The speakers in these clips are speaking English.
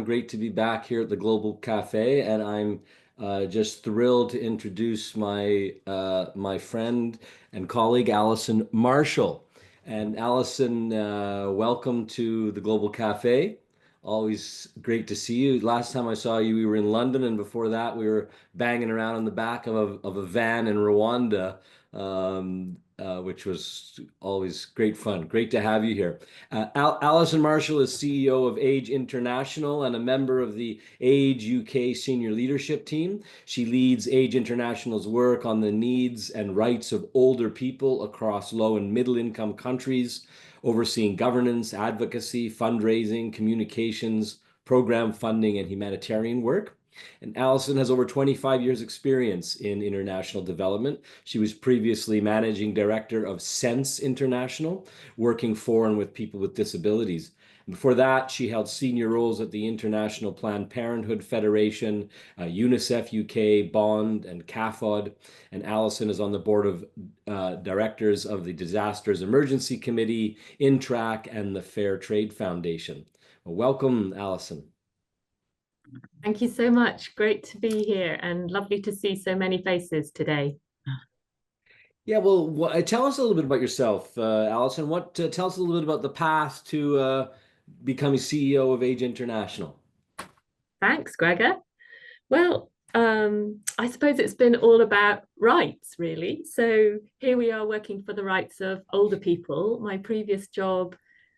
Great to be back here at the Global Cafe, and I'm just thrilled to introduce my friend and colleague Alison Marshall. And Alison, welcome to the Global Cafe. Always great to see you. Last time I saw you, we were in London, and before that, we were banging around in the back of a van in Rwanda, which was always great fun. Great to have you here. Alison Marshall is CEO of Age International and a member of the Age UK Senior Leadership Team. She leads Age International's work on the needs and rights of older people across low and middle income countries, overseeing governance, advocacy, fundraising, communications, program funding, and humanitarian work. And Alison has over 25 years experience in international development. She was previously managing director of Sense International, working for and with people with disabilities. And before that, she held senior roles at the International Planned Parenthood Federation, UNICEF UK, Bond, and CAFOD. And Alison is on the board of directors of the Disasters Emergency Committee, INTRAC, and the Fair Trade Foundation. Well, welcome, Alison. Thank you so much. Great to be here and lovely to see so many faces today. Yeah, well, tell us a little bit about yourself, Alison. Tell us a little bit about the path to becoming CEO of Age International. Thanks, Gregor. Well, I suppose it's been all about rights, really. So here we are working for the rights of older people. My previous job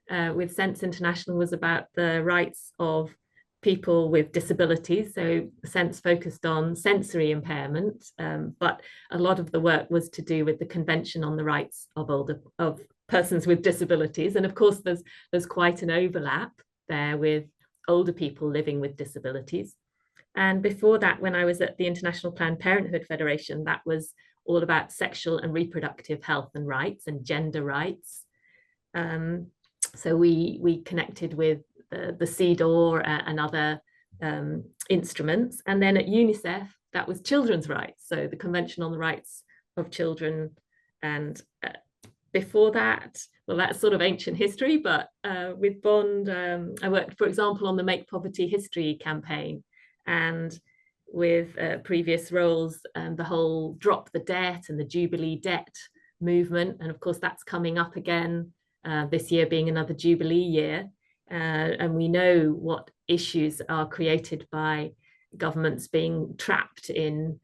with Sense International was about the rights of people with disabilities. So Sense focused on sensory impairment, but a lot of the work was to do with the Convention on the Rights of Persons with Disabilities. And of course, there's quite an overlap there with older people living with disabilities. And before that, when I was at the International Planned Parenthood Federation, that was all about sexual and reproductive health and rights and gender rights. So we connected with the CEDAW and other instruments. And then at UNICEF, that was children's rights. So the Convention on the Rights of Children. And before that, well, that's sort of ancient history, but with Bond, I worked, for example, on the Make Poverty History campaign. And with previous roles, the whole Drop the Debt and the Jubilee Debt movement. And of course, that's coming up again, this year being another Jubilee year. And we know what issues are created by governments being trapped in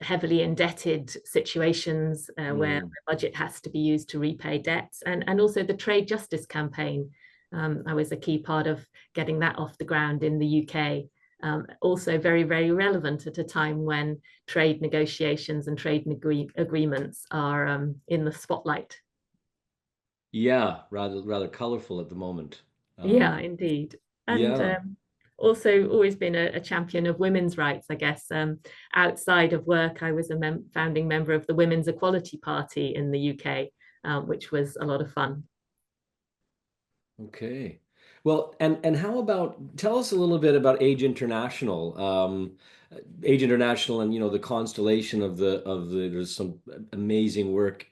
heavily indebted situations where the budget has to be used to repay debts, and also the trade justice campaign. I was a key part of getting that off the ground in the UK. Also very, very relevant at a time when trade negotiations and trade agreements are in the spotlight. Yeah, rather colorful at the moment. Yeah, indeed. And also always been a champion of women's rights, I guess. Outside of work, I was a founding member of the Women's Equality Party in the UK, which was a lot of fun. Okay. Well, and how about, tell us a little bit about Age International. Age International and, the constellation of there's some amazing work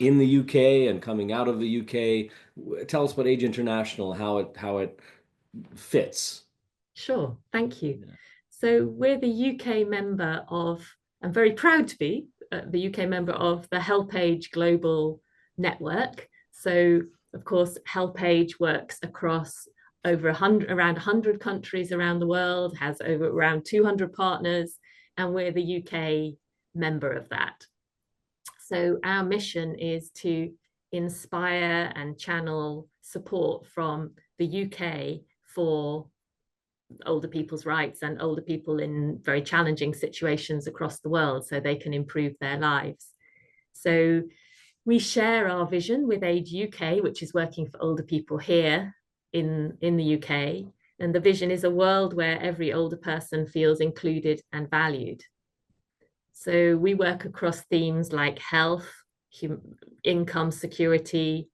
in the UK and coming out of the UK. Tell us about Age International, how it fits. Sure, thank you. Yeah. So we're the UK member of, I'm very proud to be the UK member of the Help Age Global Network. So of course, Help Age works across around 100 countries around the world, has around 200 partners, and we're the UK member of that. So our mission is to inspire and channel support from the UK for older people's rights and older people in very challenging situations across the world so they can improve their lives. So we share our vision with Age UK, which is working for older people here in the UK. And the vision is a world where every older person feels included and valued. So we work across themes like health, income security,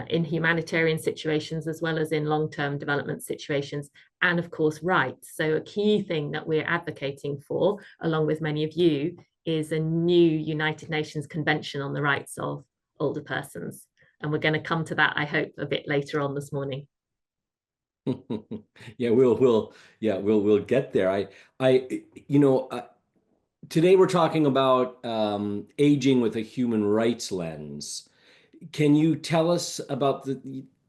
in humanitarian situations, as well as in long-term development situations, and of course, rights. So a key thing that we're advocating for, along with many of you, is a new United Nations Convention on the Rights of Older Persons. And we're going to come to that, I hope, a bit later on this morning. Yeah, we'll get there. I, you know, today we're talking about aging with a human rights lens. Can you tell us about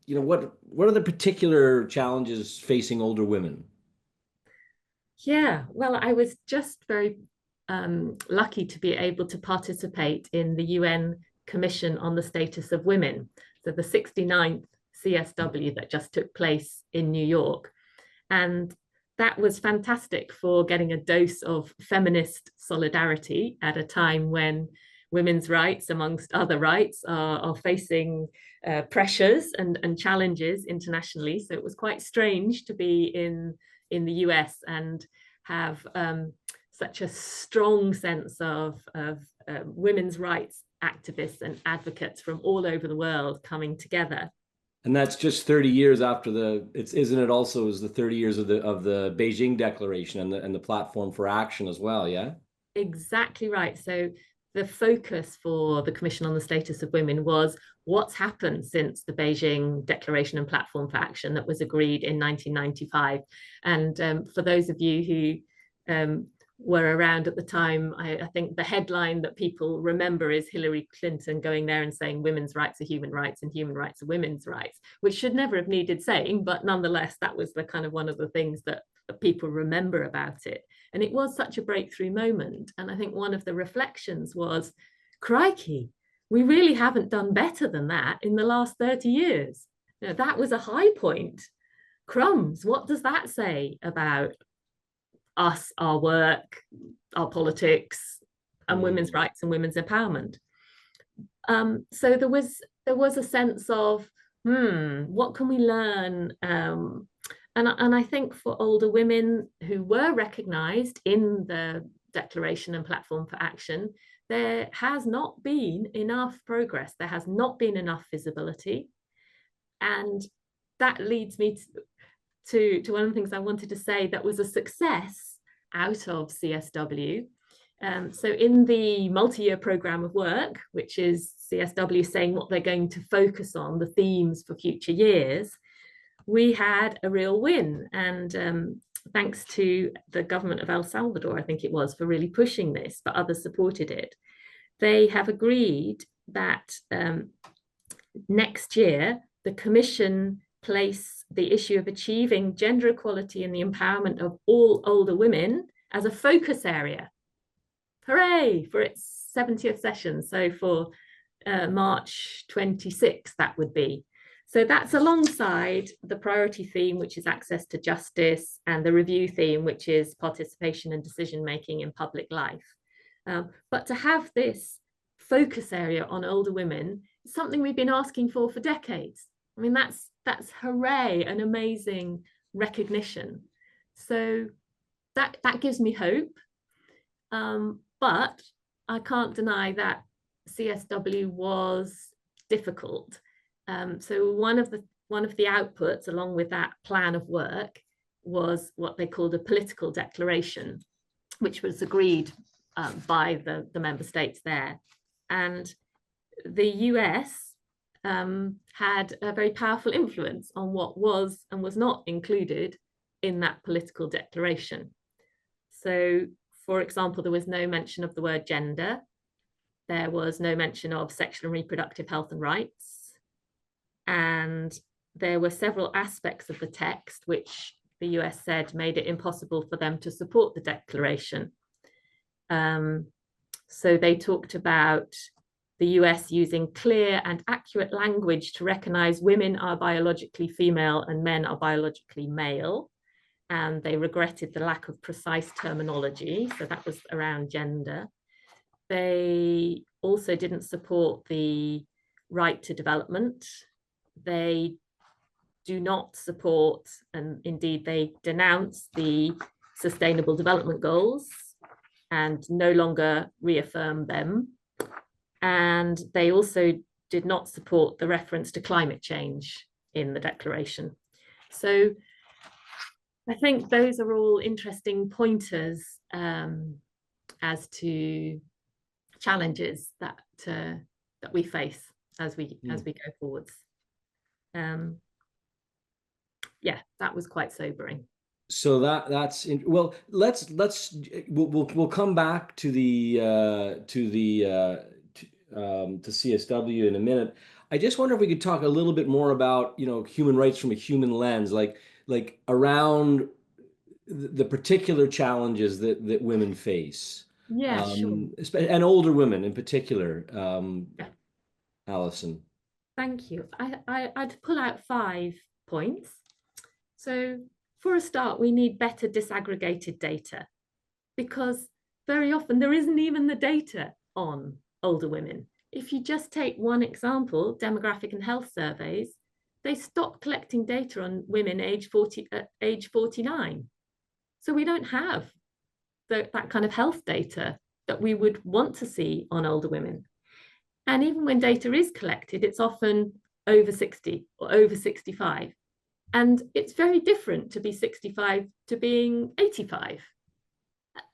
what are the particular challenges facing older women? Yeah, well, I was just very lucky to be able to participate in the UN Commission on the Status of Women, so the 69th CSW that just took place in New York. And that was fantastic for getting a dose of feminist solidarity at a time when women's rights, amongst other rights, are facing pressures and challenges internationally. So it was quite strange to be in the US and have such a strong sense of women's rights activists and advocates from all over the world coming together. And that's just 30 years after isn't it also is the 30 years of the Beijing Declaration and the platform for action as well, yeah? Exactly right. So the focus for the Commission on the Status of Women was what's happened since the Beijing Declaration and Platform for Action that was agreed in 1995. And for those of you who were around at the time, I think the headline that people remember is Hillary Clinton going there and saying women's rights are human rights and human rights are women's rights, which should never have needed saying, but nonetheless, that was the kind of one of the things that people remember about it. And it was such a breakthrough moment. And I think one of the reflections was, crikey, we really haven't done better than that in the last 30 years. You know, that was a high point. Crumbs, what does that say about us, our work, our politics, and women's rights and women's empowerment? So there was a sense of, what can we learn? And I think for older women who were recognised in the Declaration and Platform for Action, there has not been enough progress. There has not been enough visibility. And that leads me to one of the things I wanted to say that was a success out of CSW. So in the multi-year programme of work, which is CSW saying what they're going to focus on, the themes for future years, we had a real win. And thanks to the government of El Salvador, I think it was, for really pushing this, but others supported it. They have agreed that next year, the Commission place the issue of achieving gender equality and the empowerment of all older women as a focus area. Hooray for its 70th session. So for March 26th, that would be. So that's alongside the priority theme, which is access to justice, and the review theme, which is participation and decision-making in public life. But to have this focus area on older women is something we've been asking for decades. I mean, that's hooray, an amazing recognition. So that gives me hope. But I can't deny that CSW was difficult. So one of the outputs, along with that plan of work, was what they called a political declaration, which was agreed by the member states there. And the US had a very powerful influence on what was and was not included in that political declaration. So, for example, there was no mention of the word gender. There was no mention of sexual and reproductive health and rights. And there were several aspects of the text which the US said made it impossible for them to support the declaration. So they talked about the US using clear and accurate language to recognize women are biologically female and men are biologically male. And they regretted the lack of precise terminology. So that was around gender. They also didn't support the right to development. They do not support, and indeed they denounce, the Sustainable Development Goals and no longer reaffirm them. And they also did not support the reference to climate change in the declaration. So I think those are all interesting pointers as to challenges that we face as we go forwards. yeah, that was quite sobering. So well, we'll come back to to CSW in a minute. I just wonder if we could talk a little bit more about, human rights from a human lens, like around the particular challenges that women face, Yeah, sure. and older women in particular, Yeah, Alison. thank you. I'd pull out 5 points. So for a start, we need better disaggregated data because very often there isn't even the data on older women. If you just take one example, demographic and health surveys, they stopped collecting data on women age 49. So we don't have that kind of health data that we would want to see on older women. And even when data is collected, it's often over 60 or over 65. And it's very different to be 65 to being 85.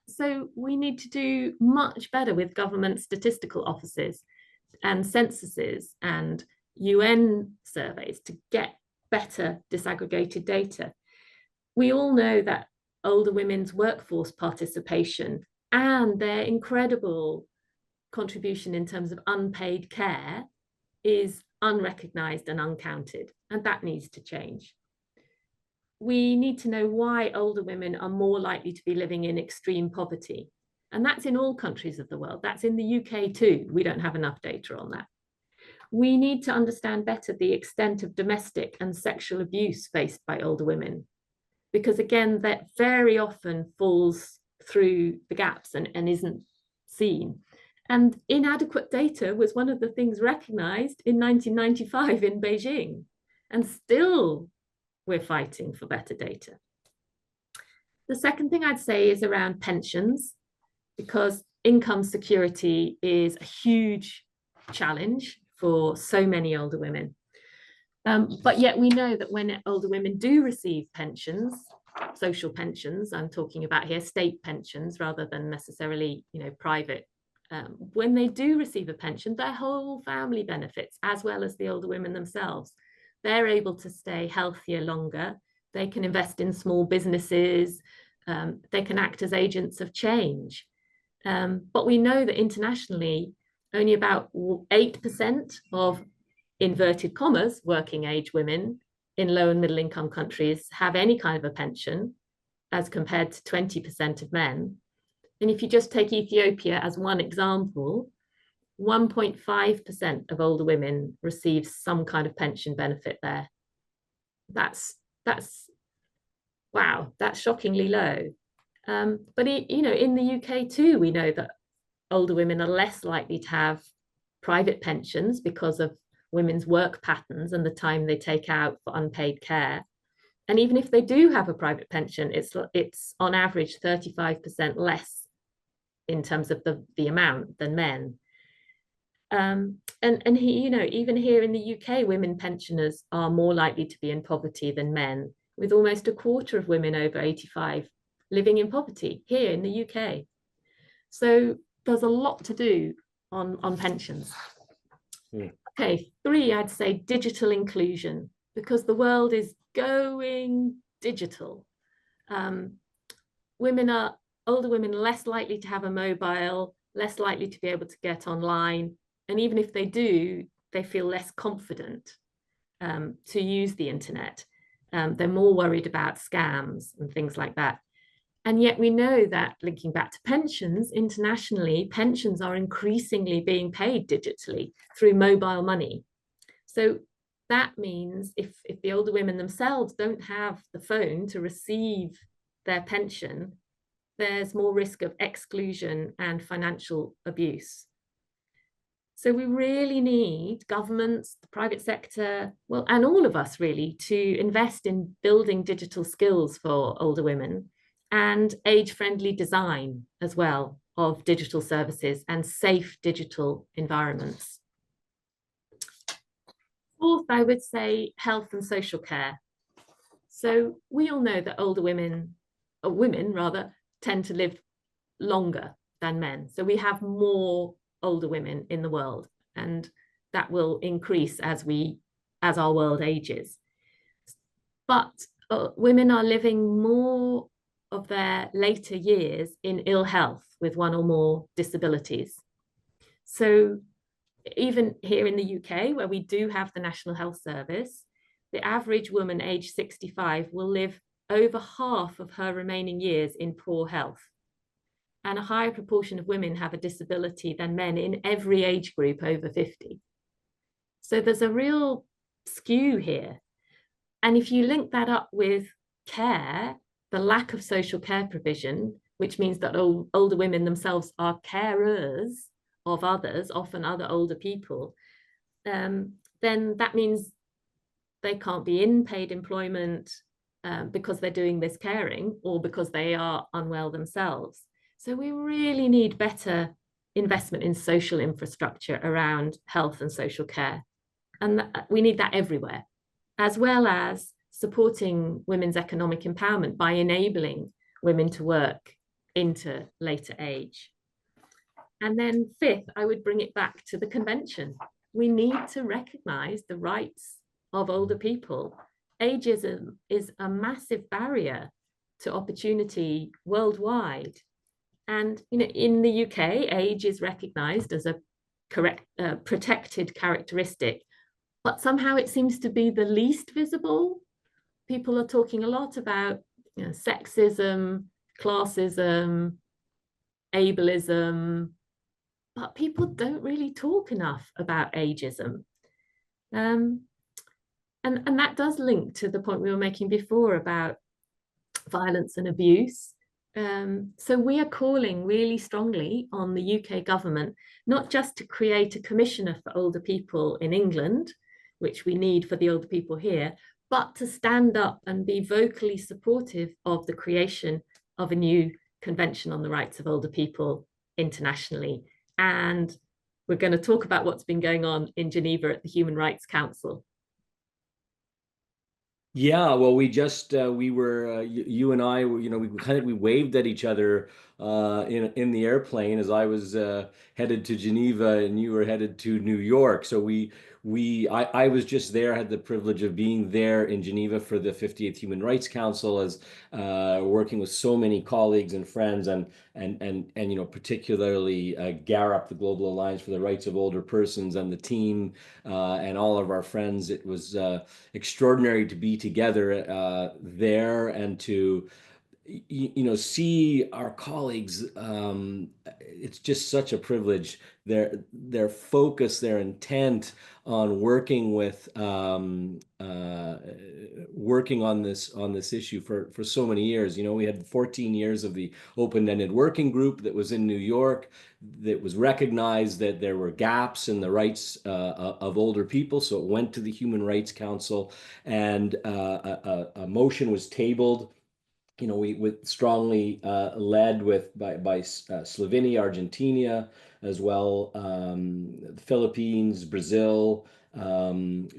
So we need to do much better with government statistical offices and censuses and UN surveys to get better disaggregated data. We all know that older women's workforce participation and their incredible contribution in terms of unpaid care is unrecognized and uncounted, and that needs to change. We need to know why older women are more likely to be living in extreme poverty. And that's in all countries of the world. That's in the UK too. We don't have enough data on that. We need to understand better the extent of domestic and sexual abuse faced by older women, because again, that very often falls through the gaps and isn't seen. And inadequate data was one of the things recognized in 1995 in Beijing. And still, we're fighting for better data. The second thing I'd say is around pensions, because income security is a huge challenge for so many older women. But yet we know that when older women do receive pensions, social pensions, I'm talking about here state pensions rather than necessarily, private. When they do receive a pension, their whole family benefits as well as the older women themselves. They're able to stay healthier longer. They can invest in small businesses. They can act as agents of change. But we know that internationally, only about 8% of inverted commas working age women in low and middle income countries have any kind of a pension as compared to 20% of men. And if you just take Ethiopia as one example, 1.5% of older women receive some kind of pension benefit there. That's wow, that's shockingly low. But in the UK too, we know that older women are less likely to have private pensions because of women's work patterns and the time they take out for unpaid care. And even if they do have a private pension, it's on average 35% less in terms of the amount than men. And even here in the UK, women pensioners are more likely to be in poverty than men, with almost a quarter of women over 85 living in poverty here in the UK. So there's a lot to do on pensions. Okay, 3, I'd say digital inclusion, because the world is going digital. Older women less likely to have a mobile, less likely to be able to get online. And even if they do, they feel less confident to use the internet. They're more worried about scams and things like that. And yet we know that, linking back to pensions, internationally, pensions are increasingly being paid digitally through mobile money. So that means if the older women themselves don't have the phone to receive their pension, there's more risk of exclusion and financial abuse. So we really need governments, the private sector, well, and all of us really, to invest in building digital skills for older women and age-friendly design as well of digital services and safe digital environments. 4th, I would say health and social care. So we all know that older women, or women rather, tend to live longer than men. So we have more older women in the world, and that will increase as our world ages. But women are living more of their later years in ill health with one or more disabilities. So even here in the UK, where we do have the National Health Service, the average woman aged 65 will live over half of her remaining years in poor health. And a higher proportion of women have a disability than men in every age group over 50. So there's a real skew here. And if you link that up with care, the lack of social care provision, which means that older women themselves are carers of others, often other older people, then that means they can't be in paid employment because they're doing this caring or because they are unwell themselves. So we really need better investment in social infrastructure around health and social care. And we need that everywhere, as well as supporting women's economic empowerment by enabling women to work into later age. And then fifth, I would bring it back to the convention. We need to recognize the rights of older people. Ageism is a massive barrier to opportunity worldwide. And in the UK, age is recognized as a protected characteristic, but somehow it seems to be the least visible. People are talking a lot about sexism, classism, ableism, but people don't really talk enough about ageism. And that does link to the point we were making before about violence and abuse. So we are calling really strongly on the UK government, not just to create a commissioner for older people in England, which we need for the older people here, but to stand up and be vocally supportive of the creation of a new convention on the rights of older people internationally. And we're going to talk about what's been going on in Geneva at the Human Rights Council. Yeah, well, we were you and I, we waved at each other in the airplane as I was headed to Geneva and you were headed to New York. So I was just there, had the privilege of being there in Geneva for the 58th Human Rights Council, as working with so many colleagues and friends, and particularly GARAP, the Global Alliance for the Rights of Older Persons, and the team and all of our friends. It was extraordinary to be together there and to see our colleagues. It's just such a privilege. Their focus, their intent on working with working on this issue for so many years. We had 14 years of the open-ended working group that was in New York, that was recognized that there were gaps in the rights of older people. So it went to the Human Rights Council, and a motion was tabled. We strongly led by Slovenia, Argentina, as well, the Philippines, Brazil, and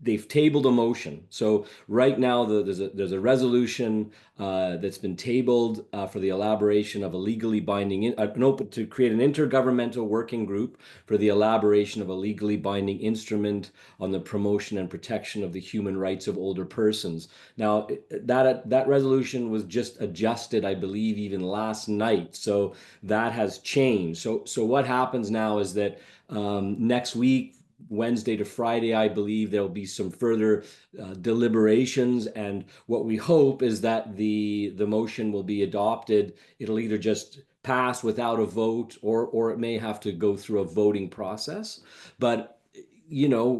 they've tabled a motion. So right now there's a resolution that's been tabled for the elaboration of a legally binding to create an intergovernmental working group for the elaboration of a legally binding instrument on the promotion and protection of the human rights of older persons. Now, that resolution was just adjusted, I believe, even last night. So that has changed. So what happens now is that next week, Wednesday to Friday, I believe there'll be some further deliberations, and what we hope is that the motion will be adopted. It'll either just pass without a vote, or it may have to go through a voting process. But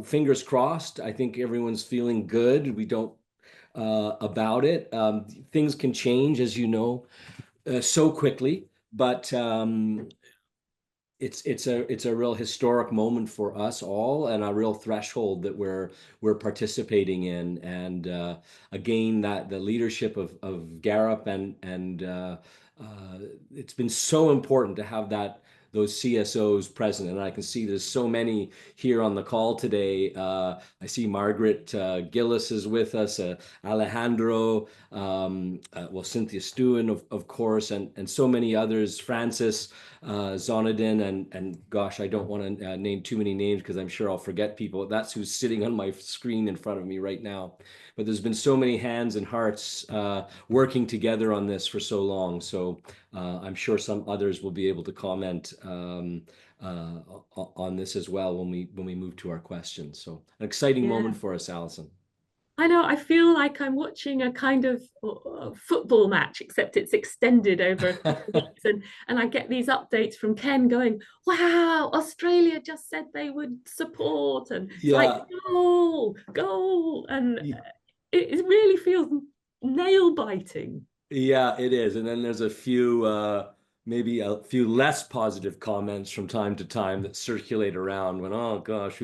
fingers crossed. I think everyone's feeling good. We don't about it. Things can change, as you know, so quickly, but it's a real historic moment for us all, and a real threshold that we're participating in. And again, that the leadership of GARAP and it's been so important to have those CSOs present. And I can see there's so many here on the call today. I see Margaret Gillis is with us, Alejandro, well, Cynthia Stewin, of course, and so many others, Francis, Zonadin, and gosh, I don't want to name too many names because I'm sure I'll forget people. That's who's sitting on my screen in front of me right now. But there's been so many hands and hearts working together on this for so long. So I'm sure some others will be able to comment on this as well when we move to our questions. So an exciting Yeah. moment for us, Alison. I know, I feel like I'm watching a kind of football match, except it's extended over a couple of weeks. And I get these updates from Ken going, wow, Australia just said they would support. And it's like, Yeah. goal, goal. And it really feels nail biting. Yeah, it is. And then there's a few, maybe a few less positive comments from time to time that circulate around when, oh gosh,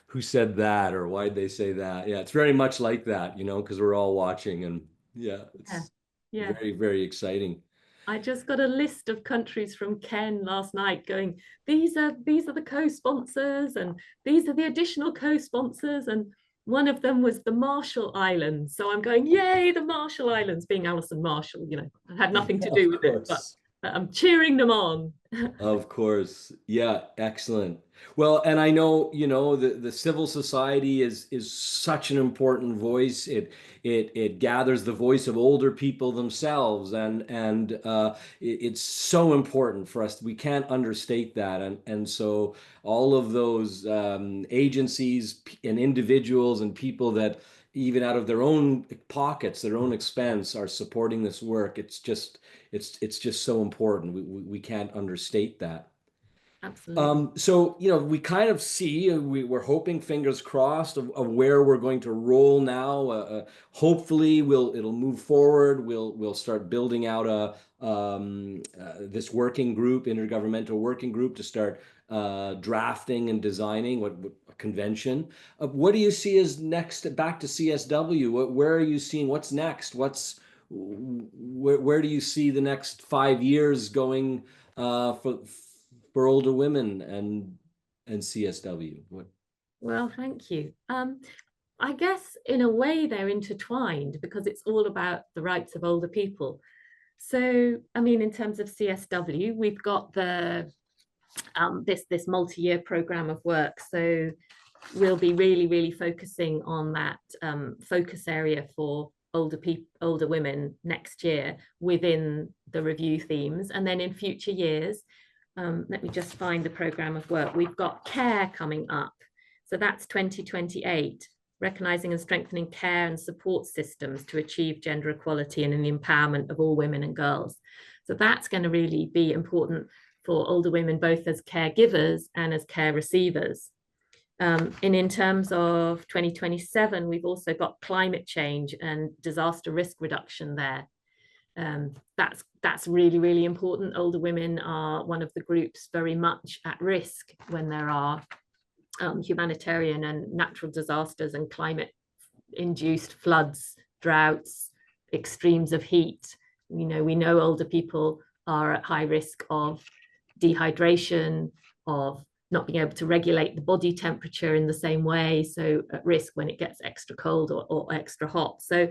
who said that or why'd they say that? Yeah, it's very much like that, because we're all watching and yeah, Yeah. it's Yeah. very, very exciting. I just got a list of countries from Ken last night going, these are the co-sponsors and these are the additional co-sponsors. And one of them was the Marshall Islands. So I'm going, yay, the Marshall Islands, being Alison Marshall, it had nothing to do Of with it, but course. I'm cheering them on. Of course. Yeah, excellent. Well, and I know, the civil society is such an important voice. It gathers the voice of older people themselves and it's so important for us. We can't understate that. And so all of those agencies and individuals and people that even out of their own pockets, their own expense are supporting this work. It's just so important. We can't understate that. Absolutely. So, we kind of see, we're hoping, fingers crossed, of where we're going to roll now. Hopefully, it'll move forward. We'll start building out this working group, intergovernmental working group, to start drafting and designing what a convention. What do you see as next? Back to CSW. Where are you seeing what's next? Where do you see the next 5 years going for older women and CSW? What? Well, thank you. I guess in a way they're intertwined because it's all about the rights of older people. So, I mean, in terms of CSW, we've got this multi-year program of work. So we'll be really focusing on that focus area for older women next year within the review themes, and then in future years. Let me just find the program of work. We've got care coming up. So that's 2028, recognizing and strengthening care and support systems to achieve gender equality and the empowerment of all women and girls. So that's going to really be important for older women, both as caregivers and as care receivers. And in terms of 2027, we've also got climate change and disaster risk reduction there. That's really important. Older women are one of the groups very much at risk when there are humanitarian and natural disasters and climate induced floods, droughts, extremes of heat. We know older people are at high risk of dehydration, of not being able to regulate the body temperature in the same way, so at risk when it gets extra cold or extra hot. So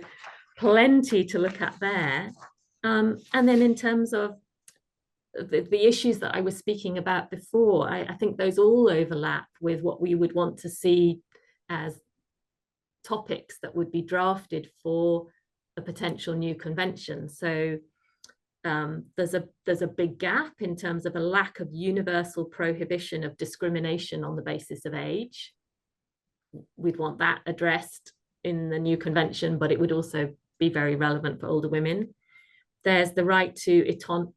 plenty to look at there. And then in terms of the issues that I was speaking about before, I think those all overlap with what we would want to see as topics that would be drafted for a potential new convention. So there's a big gap in terms of a lack of universal prohibition of discrimination on the basis of age. We'd want that addressed in the new convention, but it would also be very relevant for older women. There's the right to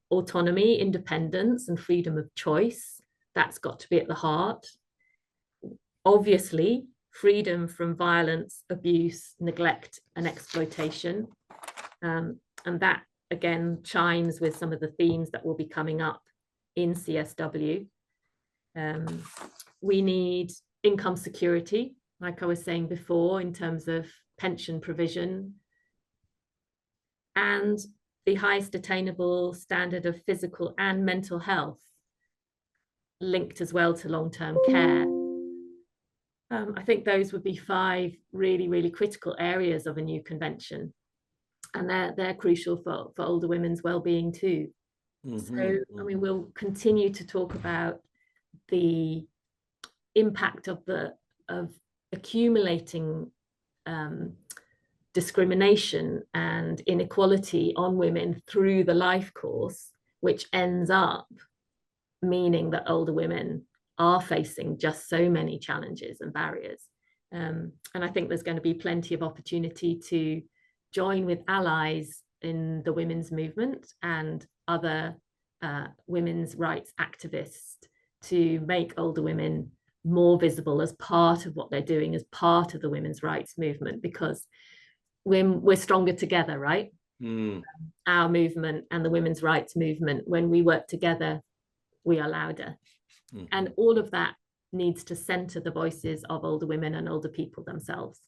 autonomy, independence, and freedom of choice. That's got to be at the heart. Obviously, freedom from violence, abuse, neglect, and exploitation. And that, again, chimes with some of the themes that will be coming up in CSW. We need income security, like I was saying before, in terms of pension provision, and the highest attainable standard of physical and mental health. linked as well to long-term care. I think those would be 5 really, really critical areas of a new convention. And they're crucial for older women's well-being too. So, I mean, we'll continue to talk about the impact of accumulating discrimination and inequality on women through the life course, which ends up meaning that older women are facing just so many challenges and barriers. And I think there's going to be plenty of opportunity to join with allies in the women's movement and other women's rights activists to make older women more visible as part of what they're doing, as part of the women's rights movement, because we're stronger together, right? Our movement and the women's rights movement, when we work together, we are louder. And all of that needs to center the voices of older women and older people themselves.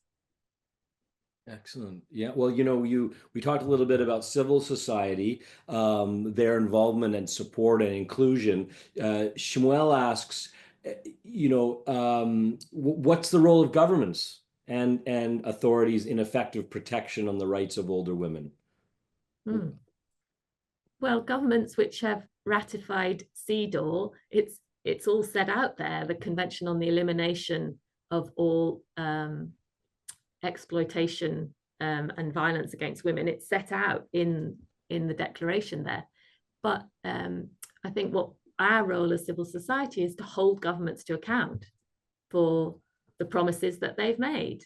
Excellent. Yeah. Well, we talked a little bit about civil society, their involvement and support and inclusion. Shmuel asks, what's the role of governments and authorities in effective protection on the rights of older women? Well, governments which have ratified CEDAW, it's all set out there, the Convention on the Elimination of All Exploitation and Violence Against Women. It's set out in the declaration there. But I think what our role as civil society is to hold governments to account for the promises that they've made.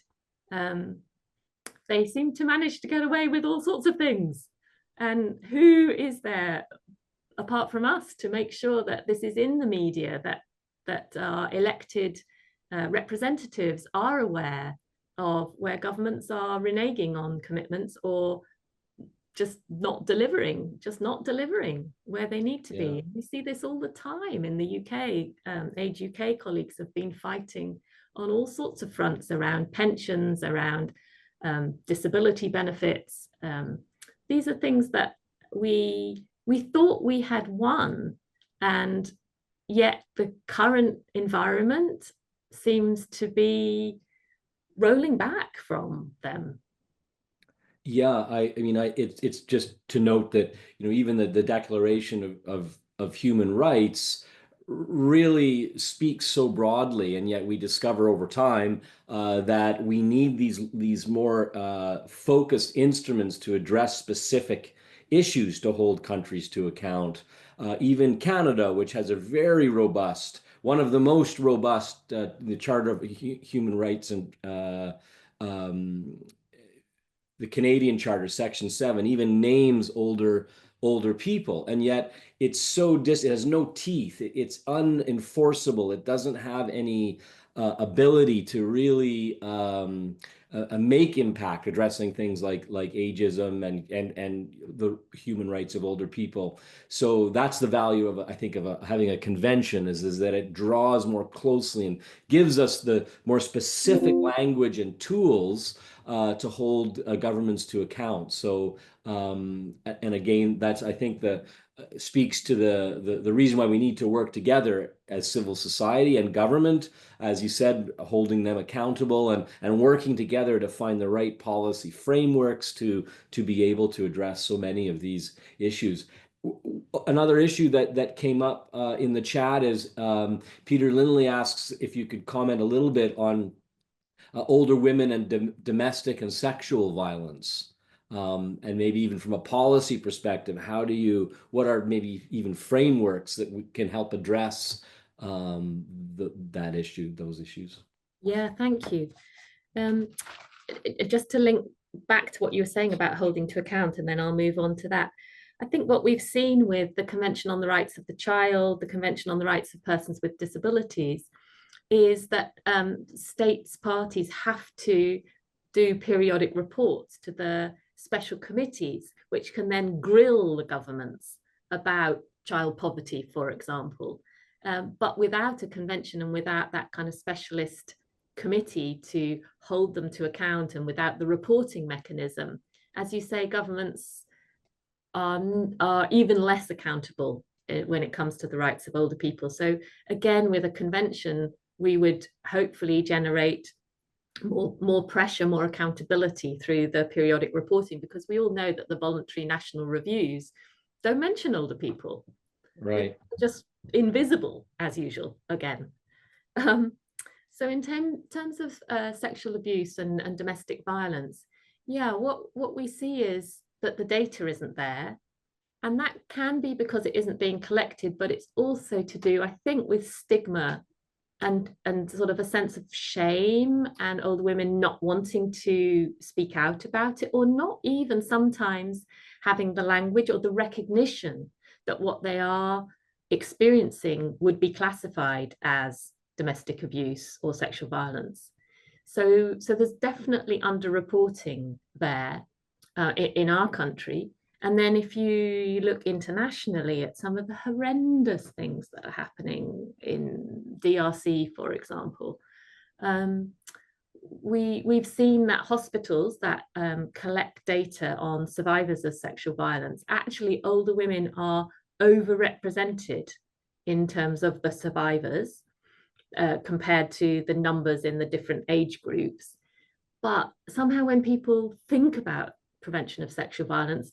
They seem to manage to get away with all sorts of things. And who is there apart from us to make sure that this is in the media, that our elected representatives are aware of where governments are reneging on commitments or just not delivering where they need to be. We see this all the time in the UK. Age UK colleagues have been fighting on all sorts of fronts around pensions, around disability benefits. These are things that we thought we had won, and yet the current environment seems to be rolling back from them. Yeah, I mean, it's just to note that even the Declaration of Human Rights really speaks so broadly, and yet we discover over time that we need these more focused instruments to address specific issues to hold countries to account. Even Canada, which has a very robust, one of the most robust, the Charter of Human Rights and the Canadian Charter, Section 7, even names older people, and yet it's it has no teeth. It's unenforceable. It doesn't have any ability to really make impact addressing things like ageism and the human rights of older people. So that's the value of, I think, of having a convention is that it draws more closely and gives us the more specific language and tools to hold governments to account. So, and again, that's, I think, speaks to the reason why we need to work together as civil society and government, as you said, holding them accountable and working together to find the right policy frameworks to be able to address so many of these issues. Another issue that came up in the chat is Peter Lindley asks if you could comment a little bit on older women and domestic and sexual violence. And maybe even from a policy perspective, what are maybe even frameworks that can help address those issues? Yeah, thank you. Just to link back to what you were saying about holding to account, and then I'll move on to that. I think what we've seen with the Convention on the Rights of the Child, the Convention on the Rights of Persons with Disabilities, is that states parties have to do periodic reports to the special committees, which can then grill the governments about child poverty, for example. But without a convention and without that kind of specialist committee to hold them to account, and without the reporting mechanism, as you say, governments are even less accountable when it comes to the rights of older people. So again, with a convention, we would hopefully generate more pressure, more accountability through the periodic reporting, because we all know that the voluntary national reviews don't mention older people. Right. They're just invisible, as usual, again. So in terms of sexual abuse and domestic violence, yeah, what we see is that the data isn't there. And that can be because it isn't being collected, but it's also to do, I think, with stigma and sort of a sense of shame, and older women not wanting to speak out about it, or not even sometimes having the language or the recognition that what they are experiencing would be classified as domestic abuse or sexual violence. So there's definitely underreporting there in our country. And then if you look internationally at some of the horrendous things that are happening in DRC, for example, we've seen that hospitals that collect data on survivors of sexual violence, actually older women are overrepresented in terms of the survivors compared to the numbers in the different age groups. But somehow when people think about prevention of sexual violence,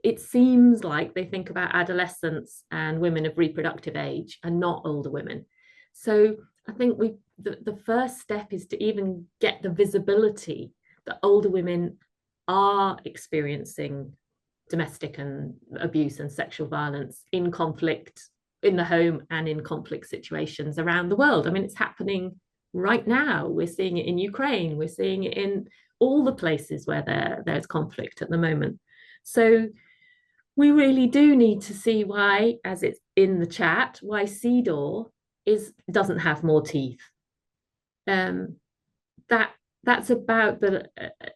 it seems like they think about adolescents and women of reproductive age and not older women. So I think the first step is to even get the visibility that older women are experiencing domestic and abuse and sexual violence in conflict in the home and in conflict situations around the world. I mean, it's happening right now. We're seeing it in Ukraine. We're seeing it in all the places where there's conflict at the moment. So we really do need to see why, as it's in the chat, why CEDAW doesn't have more teeth. That's about the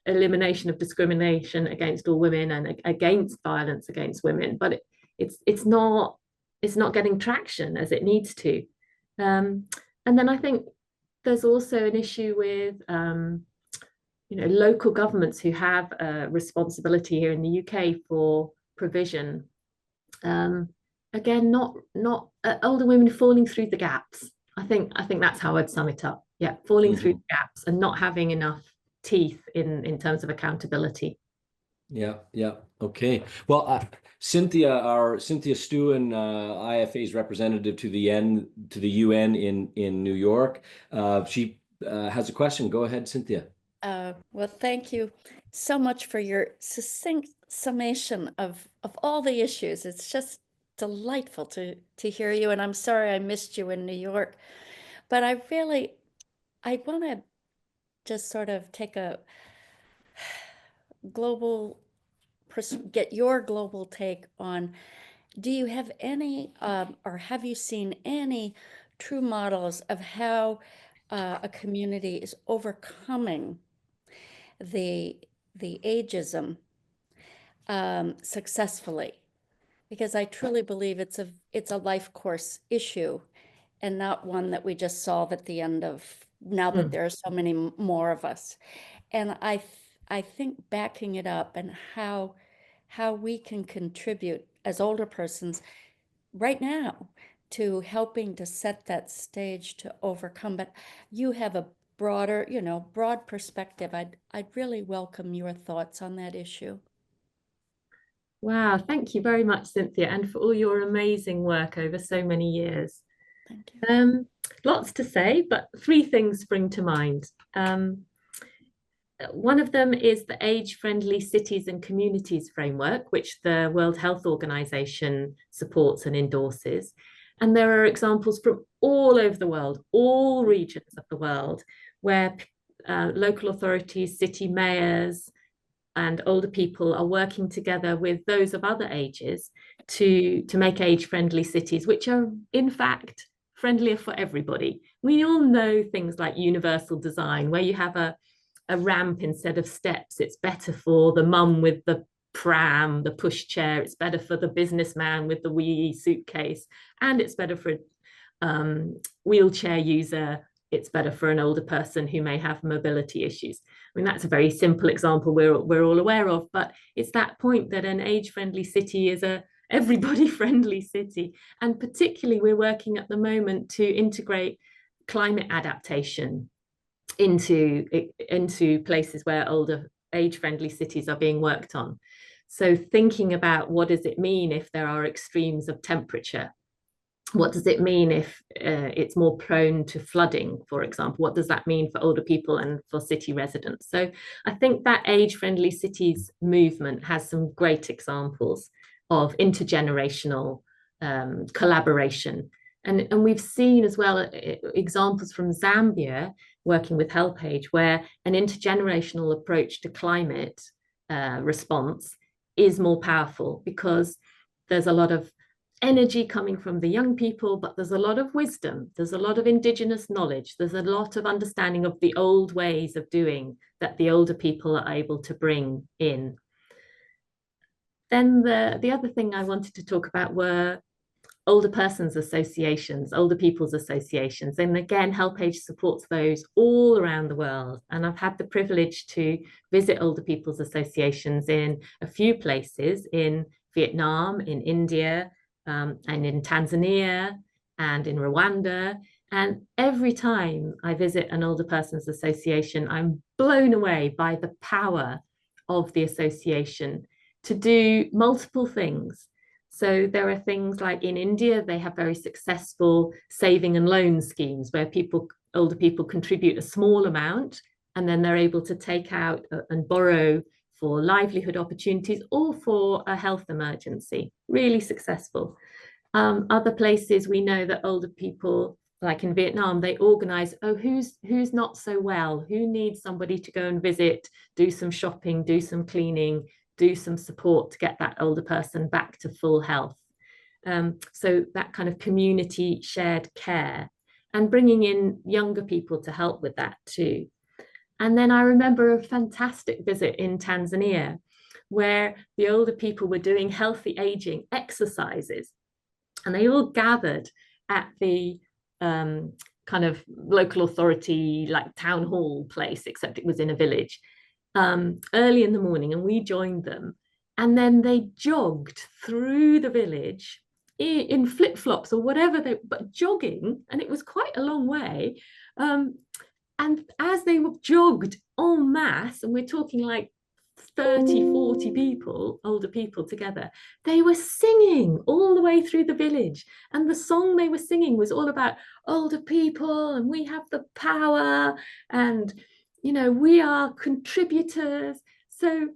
elimination of discrimination against all women and against violence against women, but it's not getting traction as it needs to. And then I think there's also an issue with local governments who have a responsibility here in the UK for provision. Again, not older women falling through the gaps. I think that's how I'd sum it up. Yeah, falling through the gaps and not having enough teeth in terms of accountability. Yeah. Okay. Well, Cynthia Stewin, IFA's representative to the UN in New York. She has a question. Go ahead, Cynthia. Well, thank you so much for your succinct summation of all the issues. It's just delightful to hear you, and I'm sorry I missed you in New York, but I want to just sort of take a get your global take on, do you have any, or have you seen any true models of how a community is overcoming the ageism successfully? Because I truly believe it's a life course issue, and not one that we just solve at the end of, now that there are so many more of us. And I think backing it up and how we can contribute as older persons right now to helping to set that stage to overcome. But you have a broader, broad perspective. I'd really welcome your thoughts on that issue. Wow, thank you very much, Cynthia, and for all your amazing work over so many years. Thank you. Lots to say, but three things spring to mind. One of them is the Age-Friendly Cities and Communities framework, which the World Health Organization supports and endorses. And there are examples from all over the world, all regions of the world, where local authorities, city mayors, and older people are working together with those of other ages to make age-friendly cities, which are in fact friendlier for everybody. We all know things like universal design, where you have a ramp instead of steps. It's better for the mum with the pram, the pushchair. It's better for the businessman with the wee suitcase, and it's better for a wheelchair user. It's better for an older person who may have mobility issues. I mean, that's a very simple example we're all aware of, but it's that point that an age-friendly city is a everybody-friendly city. And particularly, we're working at the moment to integrate climate adaptation into places where older age-friendly cities are being worked on. So thinking about what does it mean if there are extremes of temperature? What does it mean if it's more prone to flooding, for example? What does that mean for older people and for city residents? So I think that age-friendly cities movement has some great examples of intergenerational collaboration. And we've seen as well examples from Zambia working with HelpAge, where an intergenerational approach to climate response is more powerful because there's a lot of energy coming from the young people, but there's a lot of wisdom, there's a lot of indigenous knowledge, there's a lot of understanding of the old ways of doing that the older people are able to bring in. Then the other thing I wanted to talk about were older persons associations, older people's associations. And again, HelpAge supports those all around the world. And I've had the privilege to visit older people's associations in a few places, in Vietnam, in India, and in Tanzania and in Rwanda. And every time I visit an older persons association, I'm blown away by the power of the association to do multiple things. So there are things like in India, they have very successful saving and loan schemes where older people contribute a small amount and then they're able to take out and borrow for livelihood opportunities or for a health emergency. Really successful. Other places we know that older people, like in Vietnam, they organize, oh, who's not so well, who needs somebody to go and visit, do some shopping, do some cleaning, do some support to get that older person back to full health. So that kind of community shared care and bringing in younger people to help with that too. And then I remember a fantastic visit in Tanzania where the older people were doing healthy aging exercises and they all gathered at the kind of local authority, like town hall place, except it was in a village, early in the morning, and we joined them. And then they jogged through the village in flip-flops or whatever, but jogging, and it was quite a long way. And as they were jogged en masse, and we're talking like 30, 40 people, older people together, they were singing all the way through the village. And the song they were singing was all about older people and we have the power and, you know, we are contributors. So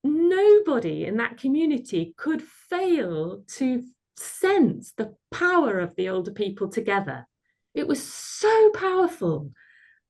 nobody in that community could fail to sense the power of the older people together. It was so powerful.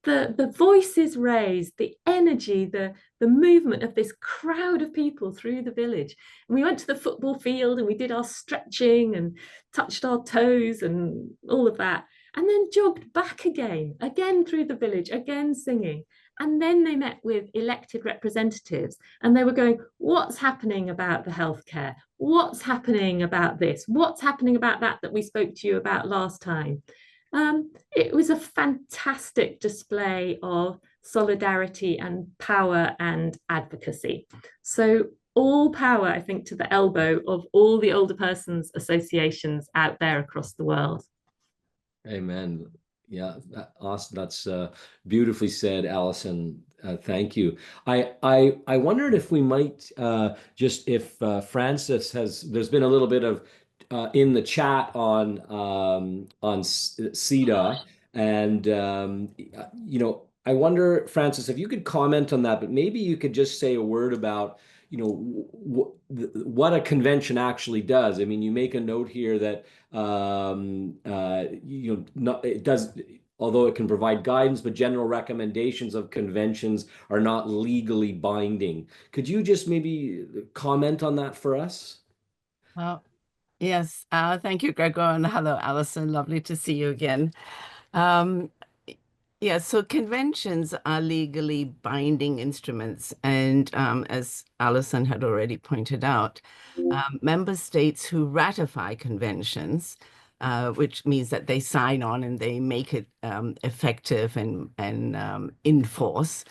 The voices raised, the energy, the movement of this crowd of people through the village. And we went to the football field and we did our stretching and touched our toes and all of that. And then jogged back again through the village, again singing. And then they met with elected representatives and they were going, what's happening about the healthcare? What's happening about this? What's happening about that we spoke to you about last time? It was a fantastic display of solidarity and power and advocacy. So all power, I think, to the elbow of all the older persons associations out there across the world. Amen. Yeah, awesome. That's beautifully said, Alison. Thank you. I wondered if we might if Frances there's been a little bit of in the chat on CETA, and you know, I wonder, Frances, if you could comment on that, but maybe you could just say a word about, you know, what a convention actually does. I mean, you make a note here that you know, it does, although it can provide guidance, but general recommendations of conventions are not legally binding. Could you just maybe comment on that for us? Well, yes. Thank you, Gregor, and hello, Alison. Lovely to see you again. Yeah, so conventions are legally binding instruments. And as Alison had already pointed out, member states who ratify conventions, which means that they sign on and they make it effective and in force,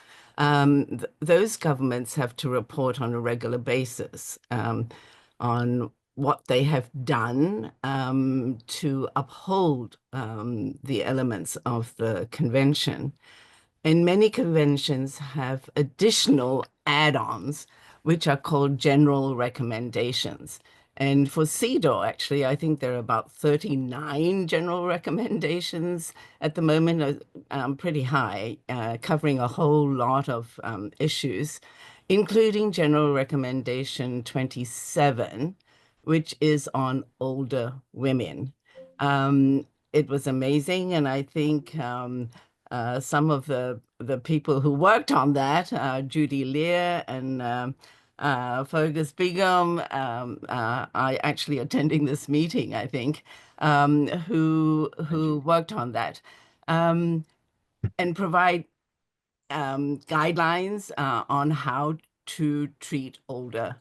those governments have to report on a regular basis on what they have done to uphold the elements of the convention. And many conventions have additional add-ons, which are called general recommendations. And for CEDAW, actually, I think there are about 39 general recommendations at the moment, pretty high, covering a whole lot of issues, including General Recommendation 27, which is on older women. It was amazing, and I think some of the people who worked on that, Judy Lear and Fergus Begum, are actually attending this meeting, I think, who worked on that, and provide guidelines on how to treat older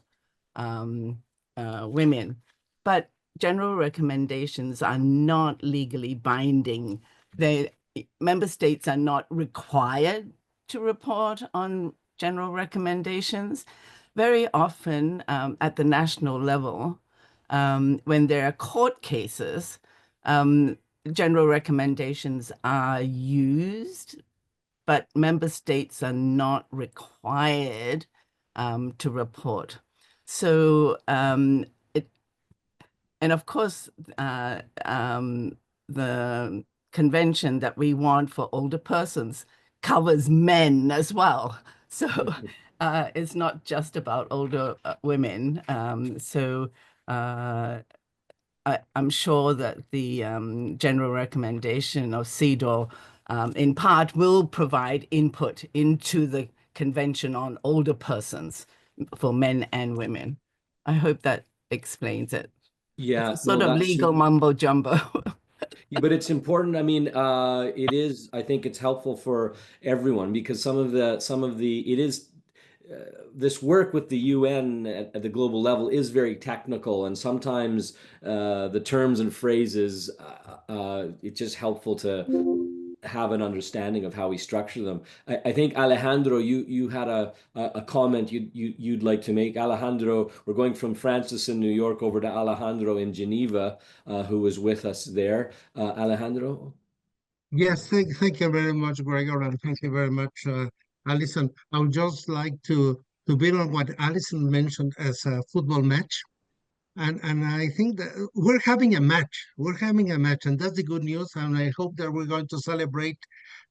women. But general recommendations are not legally binding. Member states are not required to report on general recommendations. Very often at the national level, when there are court cases, general recommendations are used, but member states are not required to report. So, and of course, the convention that we want for older persons covers men as well. So it's not just about older women. I'm sure that the general recommendation of CEDAW in part will provide input into the Convention on Older Persons for men and women. I hope that explains it. Yeah, It's a sort of that's legal mumbo jumbo. but it's important. I mean, it is. I think it's helpful for everyone because some of the it is this work with the UN at the global level is very technical, and sometimes the terms and phrases it's just helpful to have an understanding of how we structure them. I think Alejandro, you had a comment you'd like to make. Alejandro, we're going from Francis in New York over to Alejandro in Geneva, who was with us there. Alejandro? Yes, thank you very much, Gregor, and thank you very much, Alison. I would just like to build on what Alison mentioned as a football match. And I think that we're having a match. We're having a match, and that's the good news. And I hope that we're going to celebrate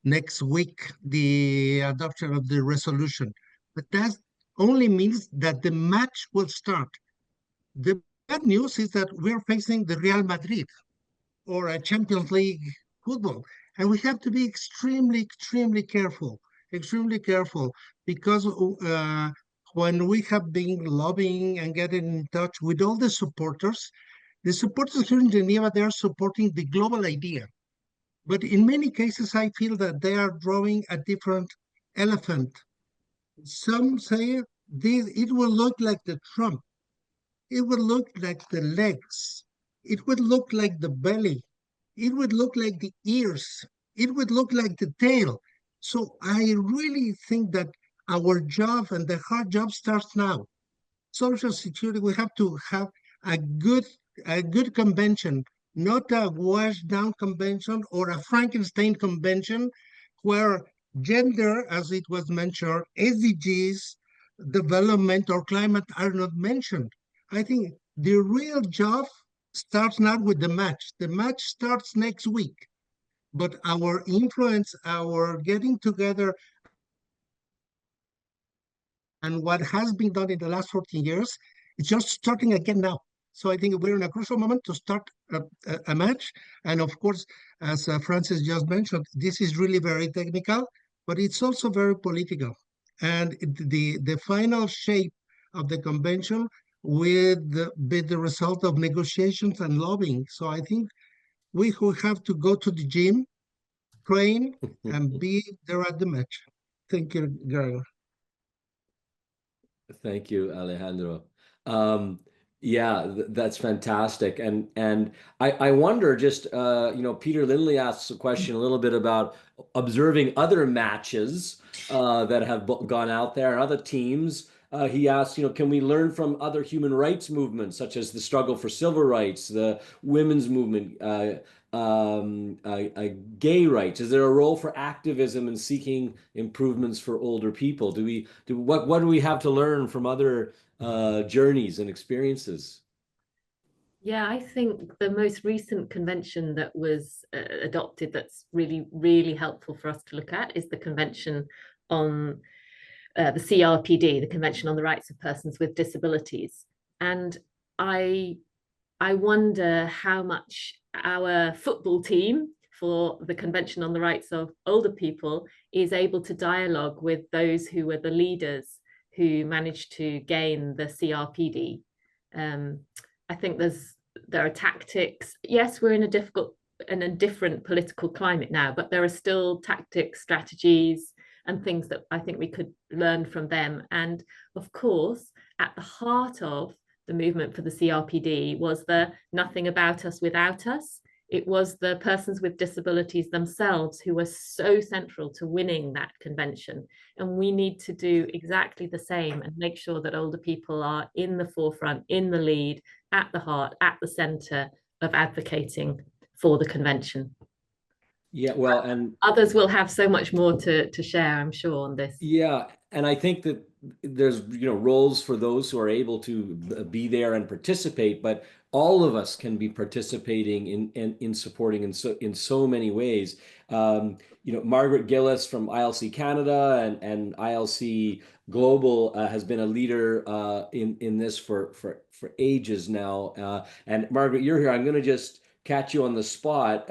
next week the adoption of the resolution. But that only means that the match will start. The bad news is that we're facing the Real Madrid or a Champions League football. And we have to be extremely careful, because when we have been lobbying and getting in touch with all the supporters here in Geneva, they are supporting the global idea. But in many cases, I feel that they are drawing a different elephant. Some say it will look like the trunk. It would look like the legs. It would look like the belly. It would look like the ears. It would look like the tail. So I really think that our job and the hard job starts now. Social Security, we have to have a good convention, not a washed down convention or a Frankenstein convention where gender, as it was mentioned, SDGs, development or climate are not mentioned. I think the real job starts not with the match. The match starts next week. But our influence, our getting together, and what has been done in the last 14 years, is just starting again now. So I think we're in a crucial moment to start a match. And of course, as Francis just mentioned, this is really very technical, but it's also very political. And the final shape of the convention will be the result of negotiations and lobbying. So I think we will have to go to the gym, train, and be there at the match. Thank you, Gary. Thank you, Alejandro. Yeah, that's fantastic. And I wonder just Peter Lindley asks a question a little bit about observing other matches that have gone out there and other teams. he asked, can we learn from other human rights movements, such as the struggle for civil rights, the women's movement, gay rights? Is there a role for activism in seeking improvements for older people? What do we have to learn from other journeys and experiences? Yeah, I think the most recent convention that was adopted that's really, really helpful for us to look at is the Convention on the CRPD, the Convention on the Rights of Persons with Disabilities. And I wonder how much our football team for the Convention on the Rights of Older People is able to dialogue with those who were the leaders who managed to gain the CRPD. I think there are tactics. Yes, we're in a difficult and a different political climate now, but there are still tactics, strategies, and things that I think we could learn from them. And of course, at the heart of the movement for the CRPD was the nothing about us without us. It was the persons with disabilities themselves who were so central to winning that convention. And we need to do exactly the same and make sure that older people are in the forefront, in the lead, at the heart, at the center of advocating for the convention. Yeah, well, and others will have so much more to share, I'm sure, on this. yeah, and I think that there's roles for those who are able to be there and participate, but all of us can be participating in supporting in so many ways. Margaret Gillis from ILC Canada and ILC Global has been a leader in this for ages now. And Margaret, you're here. I'm going to just catch you on the spot.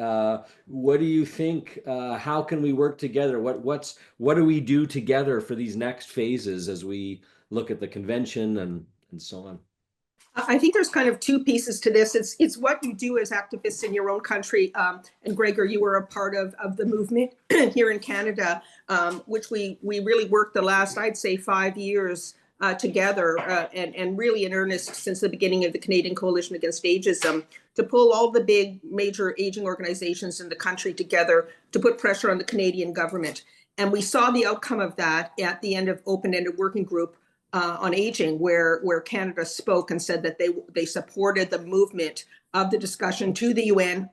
What do you think? How can we work together? What do we do together for these next phases as we look at the convention and so on? I think there's kind of two pieces to this. It's what you do as activists in your own country. And Gregor, you were a part of the movement here in Canada, which we really worked the last, I'd say, 5 years together and really in earnest since the beginning of the Canadian Coalition Against Ageism, to pull all the big major aging organizations in the country together to put pressure on the Canadian government. And we saw the outcome of that at the end of Open-Ended Working Group on Aging, where Canada spoke and said that they supported the movement of the discussion to the UN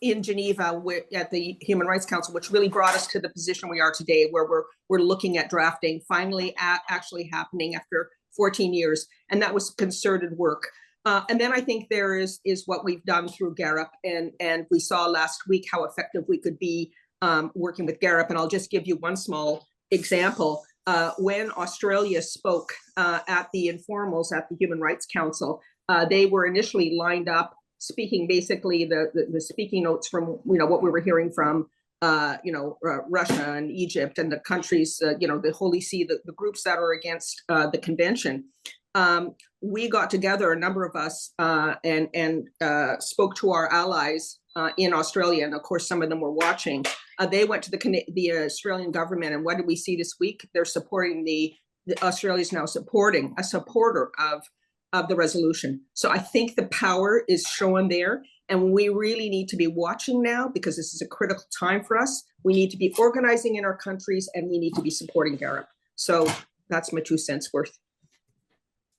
in Geneva at the Human Rights Council, which really brought us to the position we are today, where we're looking at drafting finally actually happening after 14 years. And that was concerted work. And then I think there is what we've done through GARUP, and we saw last week how effective we could be working with GARUP. And I'll just give you one small example. When Australia spoke at the informals at the Human Rights Council, they were initially lined up speaking basically the speaking notes from what we were hearing from Russia and Egypt and the countries, the Holy See, the groups that are against the convention. We got together, a number of us, and spoke to our allies in Australia, and of course some of them were watching. They went to the Australian government, and what did we see this week? They're supporting Australia's now supporting a supporter of the resolution. So I think the power is shown there, and we really need to be watching now because this is a critical time for us. We need to be organizing in our countries, and we need to be supporting GARUP. So that's my 2 cents worth.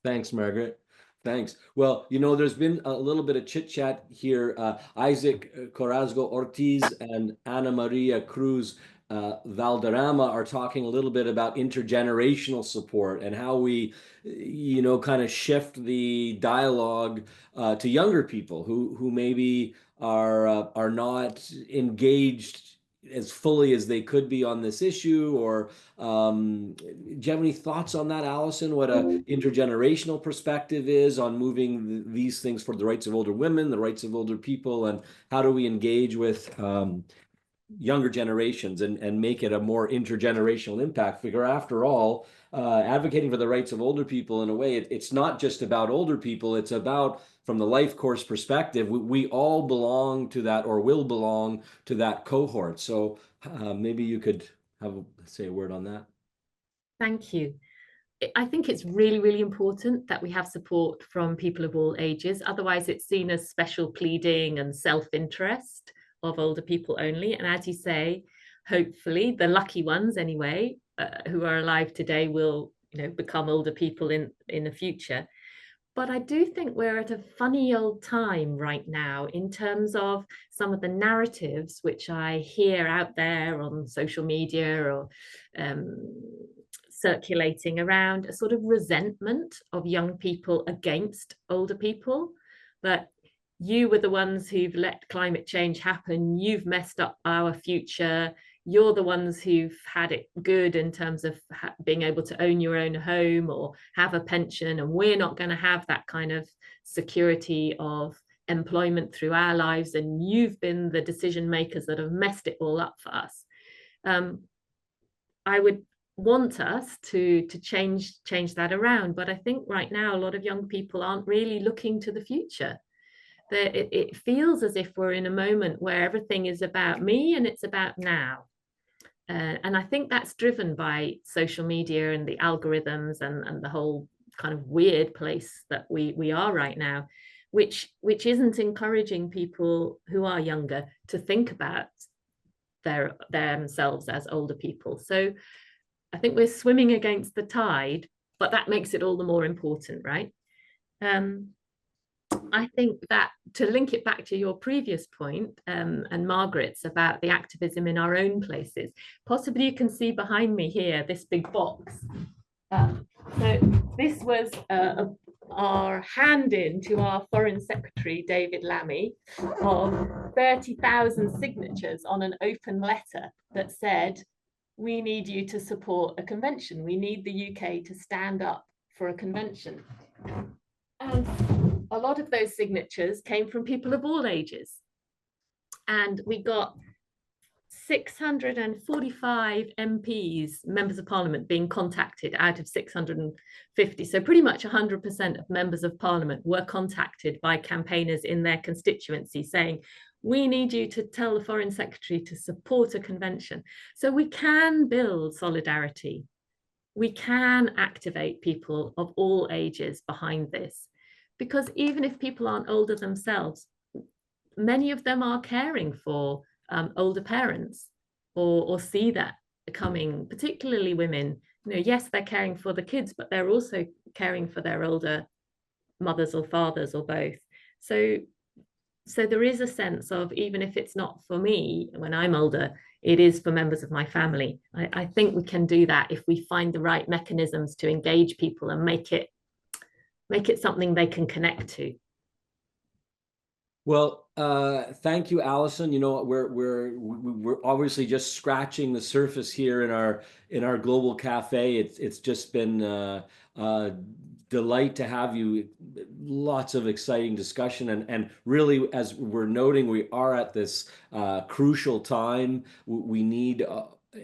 Thanks, Margaret. Thanks. Well, there's been a little bit of chit chat here. Isaac Corazgo Ortiz and Ana Maria Cruz Valderrama are talking a little bit about intergenerational support and how we, kind of shift the dialogue to younger people who maybe are not engaged as fully as they could be on this issue. Or do you have any thoughts on that, Alison? What an intergenerational perspective is on moving these things for the rights of older women, the rights of older people, and how do we engage with younger generations and make it a more intergenerational impact? Figure, after all, advocating for the rights of older people, in a way, it's not just about older people, it's about, from the life course perspective, we all belong to that, or will belong to that cohort. So maybe you could say a word on that. Thank you. I think it's really, really important that we have support from people of all ages. Otherwise, it's seen as special pleading and self-interest of older people only. And as you say, hopefully the lucky ones anyway, who are alive today will become older people in the future. But I do think we're at a funny old time right now in terms of some of the narratives which I hear out there on social media or circulating around a sort of resentment of young people against older people. That you were the ones who've let climate change happen, you've messed up our future, you're the ones who've had it good in terms of being able to own your own home or have a pension, and we're not going to have that kind of security of employment through our lives, and you've been the decision makers that have messed it all up for us. I would want us to change that around, but I think right now a lot of young people aren't really looking to the future. It feels as if we're in a moment where everything is about me and it's about now. And I think that's driven by social media and the algorithms and the whole kind of weird place that we are right now, which isn't encouraging people who are younger to think about themselves as older people. So I think we're swimming against the tide, but that makes it all the more important, right? I think that to link it back to your previous point and Margaret's about the activism in our own places, possibly you can see behind me here, this big box. So this was our hand-in to our Foreign Secretary, David Lammy, of 30,000 signatures on an open letter that said, we need you to support a convention. We need the UK to stand up for a convention. And a lot of those signatures came from people of all ages. And we got 645 MPs, members of parliament, being contacted out of 650. So pretty much 100% of members of parliament were contacted by campaigners in their constituency saying, we need you to tell the Foreign Secretary to support a convention. So we can build solidarity. We can activate people of all ages behind this. Because even if people aren't older themselves, many of them are caring for older parents or see that coming, particularly women. Yes, they're caring for the kids, but they're also caring for their older mothers or fathers or both. So there is a sense of, even if it's not for me when I'm older, it is for members of my family. I think we can do that if we find the right mechanisms to engage people and make it something they can connect to. Well, thank you, Alison. We're obviously just scratching the surface here in our global cafe. It's just been a delight to have you. Lots of exciting discussion, and really, as we're noting, we are at this crucial time. We need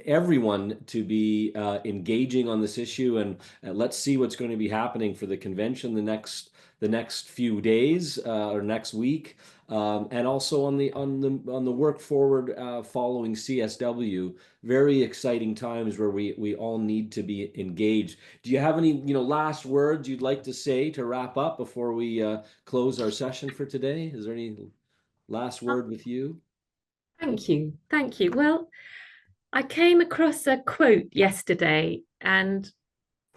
everyone to be engaging on this issue, and let's see what's going to be happening for the convention the next few days or next week, and also on the work forward following CSW. Very exciting times where we all need to be engaged. Do you have any last words you'd like to say to wrap up before we close our session for today? Is there any last word with you? Thank you. Well, I came across a quote yesterday and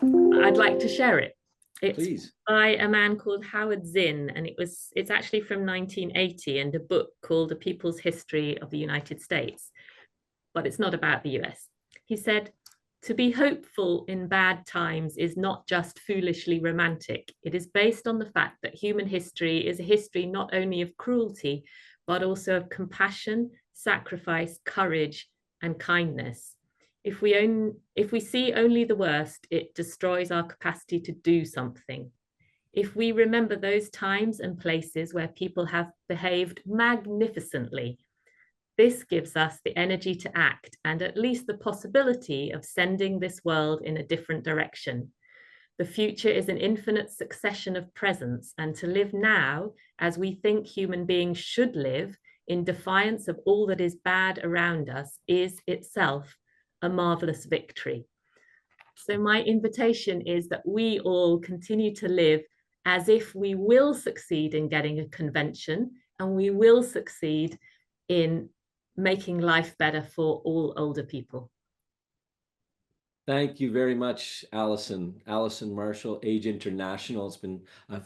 I'd like to share it. It's by a man called Howard Zinn, and it's actually from 1980 and a book called A People's History of the United States, but it's not about the US. He said, "To be hopeful in bad times is not just foolishly romantic. It is based on the fact that human history is a history not only of cruelty, but also of compassion, sacrifice, courage, and kindness. If we see only the worst, it destroys our capacity to do something. If we remember those times and places where people have behaved magnificently, this gives us the energy to act and at least the possibility of sending this world in a different direction. The future is an infinite succession of presents, and to live now as we think human beings should live, in defiance of all that is bad around us, is itself a marvelous victory." So my invitation is that we all continue to live as if we will succeed in getting a convention, and we will succeed in making life better for all older people. Thank you very much, Alison. Alison Marshall, Age International. It's been a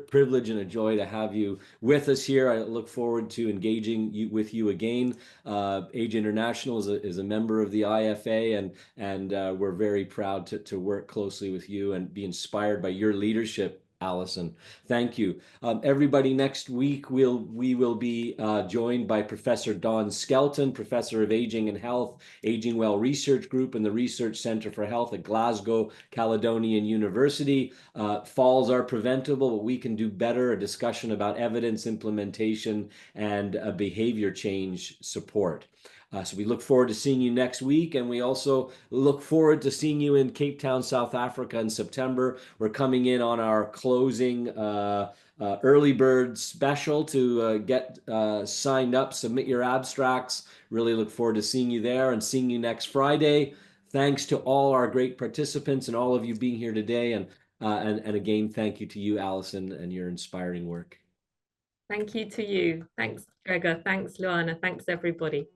privilege and a joy to have you with us here. I look forward to engaging with you again. Age International is a member of the IFA, and we're very proud to work closely with you and be inspired by your leadership, Alison. Thank you. Everybody, next week we will be joined by Professor Don Skelton, Professor of Aging and Health, Aging Well Research Group, and the Research Centre for Health at Glasgow Caledonian University. Falls are preventable, but we can do better. A discussion about evidence implementation and behavior change support. So we look forward to seeing you next week, and we also look forward to seeing you in Cape Town, South Africa in September. We're coming in on our closing early bird special to get signed up, submit your abstracts. Really look forward to seeing you there and seeing you next Friday. Thanks to all our great participants and all of you being here today. And again, thank you to you, Alison, and your inspiring work. Thank you to you. Thanks, Gregor. Thanks, Luana. Thanks, everybody.